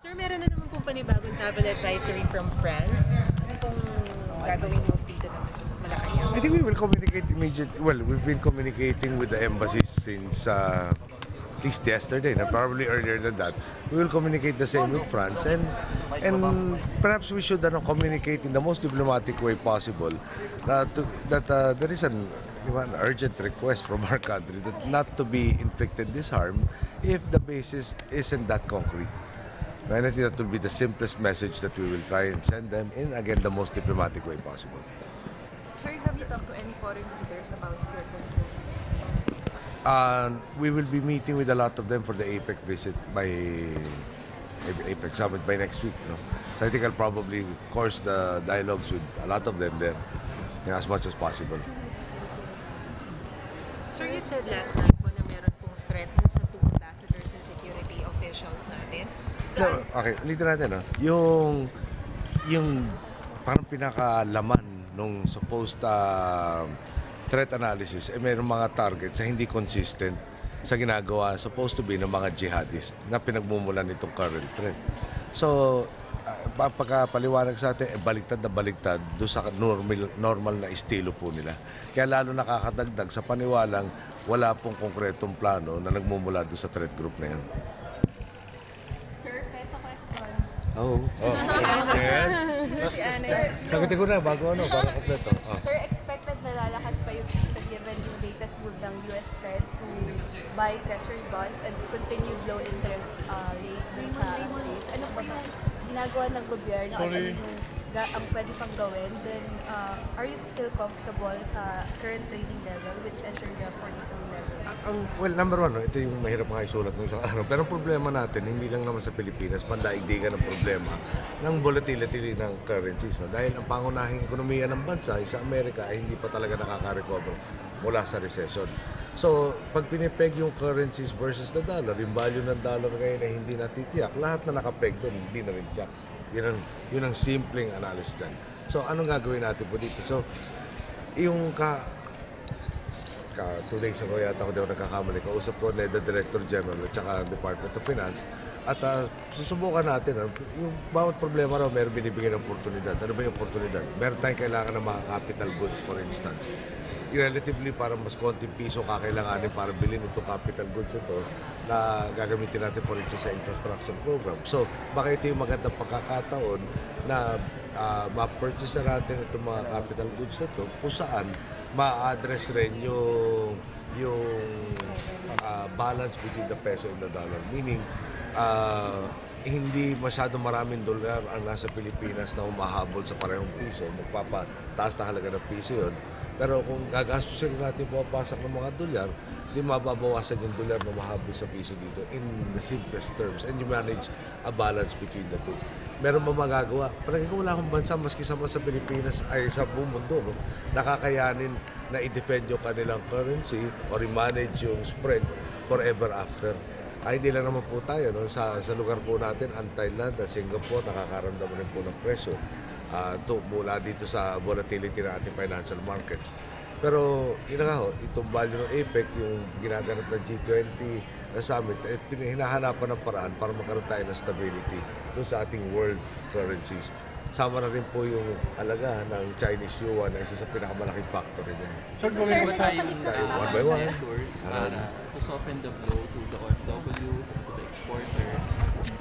Sir, meron na naman pong panibagong travel advisory from France. Ano pong gagawin mo dito ng Malacanang? I think we will communicate immediately. Well, we've been communicating with the embassies since at least yesterday, and probably earlier than that. We will communicate the same with France, and perhaps we should communicate in the most diplomatic way possible that there is an urgent request from our country that not to be inflicted this harm if the basis isn't that concrete. And I think that will be the simplest message that we will try and send them in, again, the most diplomatic way possible. Sir, have you talked to any foreign leaders about your concerns? We will be meeting with a lot of them for the APEC visit by APEC summit by next week. No? So I think I'll probably course the dialogues with a lot of them there, as much as possible. Sir, you said last night po na meron pong threat dun sa two ambassadors and security officials natin. So, okay, ulitin natin. No? Yung parang pinakalaman nung supposed threat analysis, mayroong mga targets na hindi consistent sa ginagawa, supposed to be ng mga jihadist na pinagmumulan nitong current threat. So, pagkapaliwanag sa atin, baliktad na baliktad doon sa normal na estilo po nila. Kaya lalo nakakadagdag sa paniwalang wala pong konkretong plano na nagmumula doon sa threat group na yan. Sir, PESA question. Oh. Yes. Sagutin ko na bago para kompleto. Sir, expected na lalakas pa yung visa given yung latest move ng US Fed to buy treasury bonds and continued low interest rate dun sa states. Ano po yung ginagawa ng gobyerno at ano ang pwede pang gawin? Then, are you still comfortable sa current trading level which ensure the 42 level? Well, number one, ito yung mahirap nga isulat ng isang araw. Pero ang problema natin, hindi lang naman sa Pilipinas, pandaigdigan ng problema ng volatility ng currencies. No? Dahil ang pangunahing ekonomiya ng bansa sa Amerika ay hindi pa talaga nakaka-recover mula sa recession. So, pag pinipeg yung currencies versus the dollar, yung value ng dollar ngayon ay hindi natitiyak, lahat na nakapeg doon, hindi na rin tiyak. Yun ang simpleng analysis dyan. So, anong gagawin natin po dito? So, yung 2 days ago yata ako nagkakamali, kausap ko na the Director General at saka Department of Finance at susubukan natin. Yung bawat problema raw, meron binibigyan ng oportunidad. Ano ba yung oportunidad? Meron tayong kailangan ng mga capital goods, for instance. Relatively, parang mas konting piso kakailanganin para bilhin itong capital goods ito na gagamitin natin for instance sa infrastructure program. So, baka ito yung magandang pagkakataon na ma-purchase na natin itong mga capital goods na ito kung saan ma-address rin yung balance between the peso and the dollar. Meaning, hindi masyado maraming dolyar ang nasa Pilipinas na humahabol sa parehong piso. Magpapataas na halaga ng piso yun. Pero kung gagastusin natin pumapasok ng mga dolyar, di mababawasan yung dolyar na mahabol sa piso dito in the simplest terms. And you manage a balance between the two. Meron ba magagawa? Parang kung wala akong bansa, maski sa Pilipinas ay sa buong mundo, no? Nakakayanin na i-defend yung kanilang currency or i-manage yung spread forever after. Ay, hindi lang naman po tayo. No? Sa lugar po natin, ang Thailand at Singapore, nakakaramdam rin po ng pressure mula dito sa volatility ng ating financial markets. Pero yun nga ho, itong value ng APEC, yung ginaganap ng G20 na summit, hinahanapan ng paraan para magkaroon tayo ng stability doon sa ating world currencies. Sama na rin po yung alaga ng Chinese yuan na isa sa pinakamalaking factor rin yan. Sir, gawin mo tayo one by one. To soften the blow to the OFWs and to the exporters.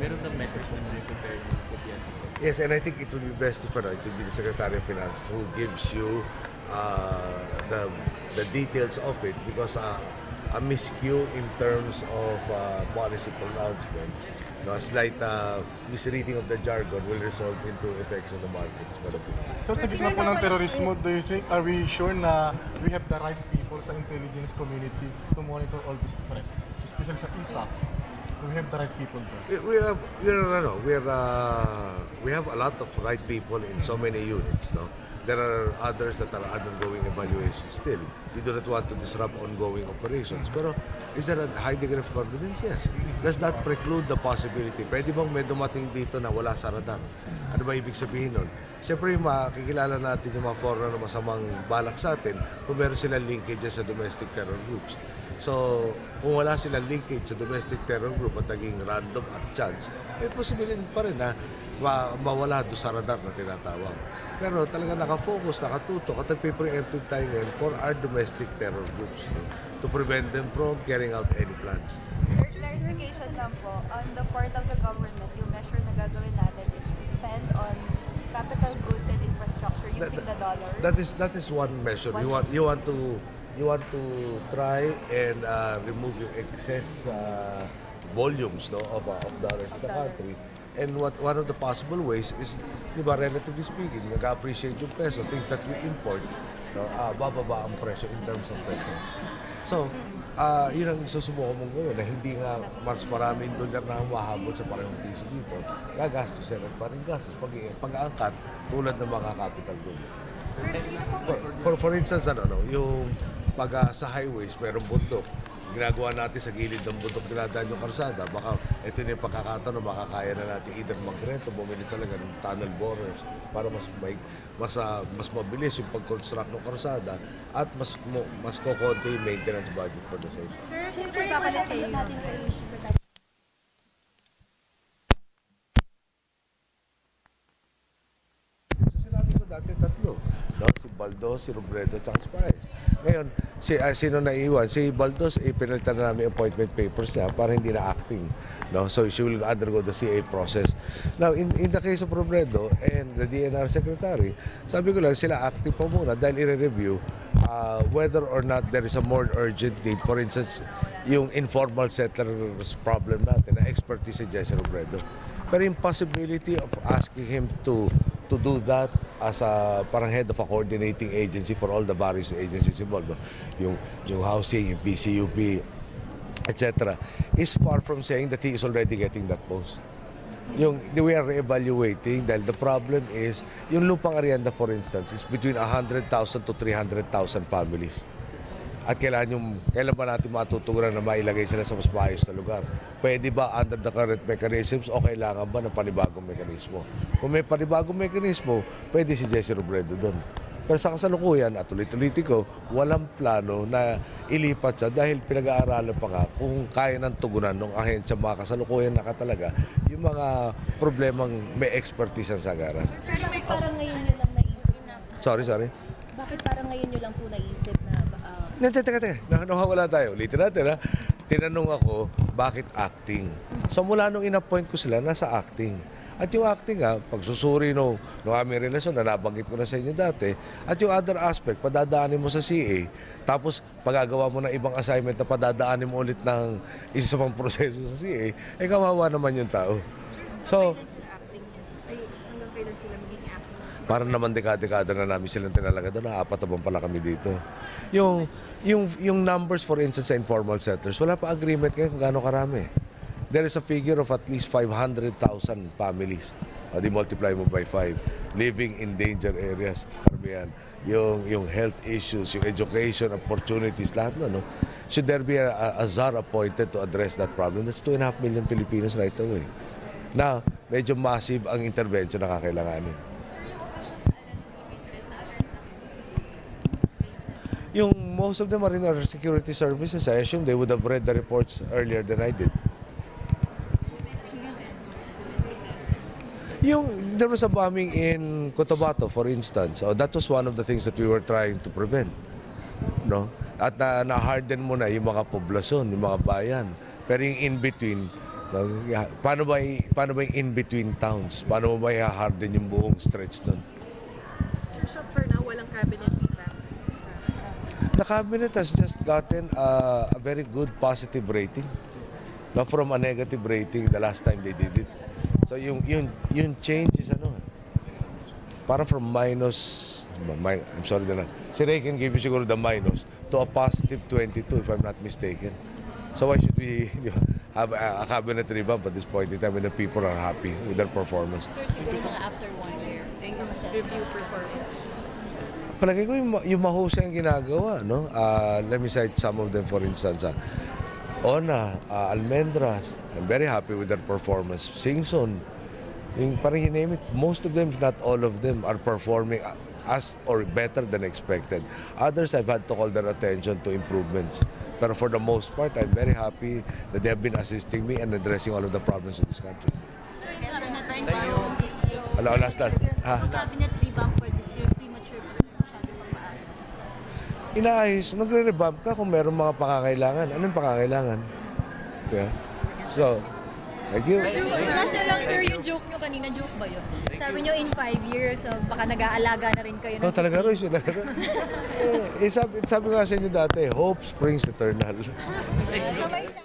Meron ng measures na compare with yan. Yes, and I think it would be best if it would be the Secretary of Finance who gives you the details of it, because a miscue in terms of policy pronouncements, a slight misreading of the jargon will result into effects on the markets. So, sa gitna po ng terorismo, do you think, are we sure na we have the right people sa intelligence community to monitor all these threats, especially sa ISAF? Do we have the right people there? We have a lot of right people in so many units. No? There are others that are undergoing evaluation still. We do not want to disrupt ongoing operations. Pero is there a high degree of confidence? Yes. Does that preclude the possibility? Pwede bang may dumating dito na wala sa radar? Ano ba ibig sabihin nun? Siyempre, makikilala natin yung mga foreigner na masamang balak sa atin kung meron silang linkages sa domestic terror groups. So, kung wala silang linkage sa domestic terror group at naging random at chance, may posibilidad pa rin na mawala doon sa radar na tinatawag. Pero talaga nakafocus, nakatutok at nagpe-preemptive tayo ngayon for our domestic terror groups, no? To prevent them from carrying out any plans. Sir, clarification lang po, on the part of the government, yung measure na gagawin natin is to spend on capital goods and infrastructure using the dollar. That is one measure. You want to try and remove yung excess volumes, no, of dollars in the country. And one of the possible ways is, di ba, relatively speaking, nag-appreciate yung peso, things that we import, no, bababa ang presyo in terms of pesos. So, yun ang susubukan mong gawin na hindi nga mas maraming dolyar na humahabol sa parehong piso dito. Gagastusin at parang gastos pag-aangkat tulad ng mga capital goods. For instance, yung pag sa highways, merong bundok. Ginagawa natin sa gilid ng bundok, dinadaan yung karsada. Baka ito na yung pagkakataon na makakaya na natin either mag-rent o bumili talaga ng tunnel borers para mas mabilis yung pag-construct ng karsada at mas kukonti yung maintenance budget for the same. Sir, babalik kayo natin So, sinabi ko dati tatlo. No? Si Baldos, si Robredo, at si Paez. Ngayon, sino naiwan? Si Baldos, pinalitan na namin appointment papers niya para hindi na acting. No? So she will undergo the CA process. Now, in the case of Robredo and the DNR Secretary, sabi ko lang, sila active pa muna dahil i-review whether or not there is a more urgent need. For instance, yung informal settlers problem natin, na expertise si Jesse Robredo. Pero impossibility of asking him to do that as a parang head of a coordinating agency for all the various agencies involved, yung housing, yung PCUP, etc., is far from saying that he is already getting that post. We are evaluating dahil the problem is yung lupang Arianda, for instance, is between 100,000 to 300,000 families. At kailan ba natin matutugunan na mailagay sila sa mas maayos na lugar? Pwede ba under the current mechanisms o kailangan ba ng panibagong mekanismo? Kung may panibagong mekanismo, pwede si Jesse Robredo doon. Pero sa kasalukuyan, at ulit-ulitin ko, walang plano na ilipat siya dahil pinag-aaralan pa nga kung kaya ng tugunan ng ahensya mga kasalukuyan na katalaga yung mga problemang may expertise sa agaran. Sir, bakit parang ngayon nyo lang naisip na? Sorry. Bakit parang ngayon nyo lang po naisip na Teka. Nakawala tayo. Ulitin natin, ha? Tinanong ako, bakit acting? So mula nung in-appoint ko sila, nasa acting. At yung acting pagsusuri no aming relasyon na nabanggit ko na sa inyo dati, at yung other aspect, padadaanin mo sa CA, tapos pagagawa mo ng ibang assignment na padadaanin mo ulit ng isa pang proseso sa CA, kawawa naman yung tao. So, hanggang kailan sila maging active? parang naman dekada-dekada na namin silang tinalaga doon, apat na pala kami dito. Yung numbers, for instance, sa informal settlers, wala pa agreement kayo kung gaano karami. There is a figure of at least 500,000 families. Di-multiply mo by 5. Living in danger areas. Karamihan. Yung health issues, yung education opportunities, lahat na, no? Should there be a czar appointed to address that problem? That's 2.5 million Filipinos right away. Now, medyo massive ang intervention na kakailanganin. Yung most of them are in our security services. I assume they would have read the reports earlier than I did. There was a bombing in Cotabato, for instance. So that was one of the things that we were trying to prevent. No? At na-harden mo na yung mga poblasyon, yung mga bayan. Pero yung in-between, paano ba yung in-between towns? Paano mo ba i-harden yung buong stretch doon? So for now, walang cabinet feedback. The cabinet has just gotten a very good positive rating. Now from a negative rating the last time they did it. So yung change is parang from minus, I'm sorry na, si Ray can give you siguro the minus to a positive 22 if I'm not mistaken. So why should we have a cabinet revamp at this point in time when the people are happy with their performance? Sir, siguro mga after 1 year, yung assessment. Review performance. Palagi ko yung mahusay ang ginagawa, no? Let me cite some of them, for instance. Ona, Almendras, I'm very happy with their performance. Singson, parang you name it, most of them, if not all of them, are performing as or better than expected. Others, I've had to call their attention to improvements. Pero for the most part, I'm very happy that they have been assisting me and addressing all of the problems in this country. Sir, yung cabinet revamp this year. Hello, last. Ha? Yung cabinet revamp for this year, premature pa sir, masyado pang maaari. Inaayos, magre-revamp ka kung meron mga pakakailangan. Anong pakakailangan? Yeah. So, thank you. Last na lang sir, yung joke nyo kanina, joke ba yun? Sabi nyo in 5 years, so baka nag-aalaga na rin kayo. No, talaga Royce. Sabi nga sa inyo dati, hope springs eternal. So may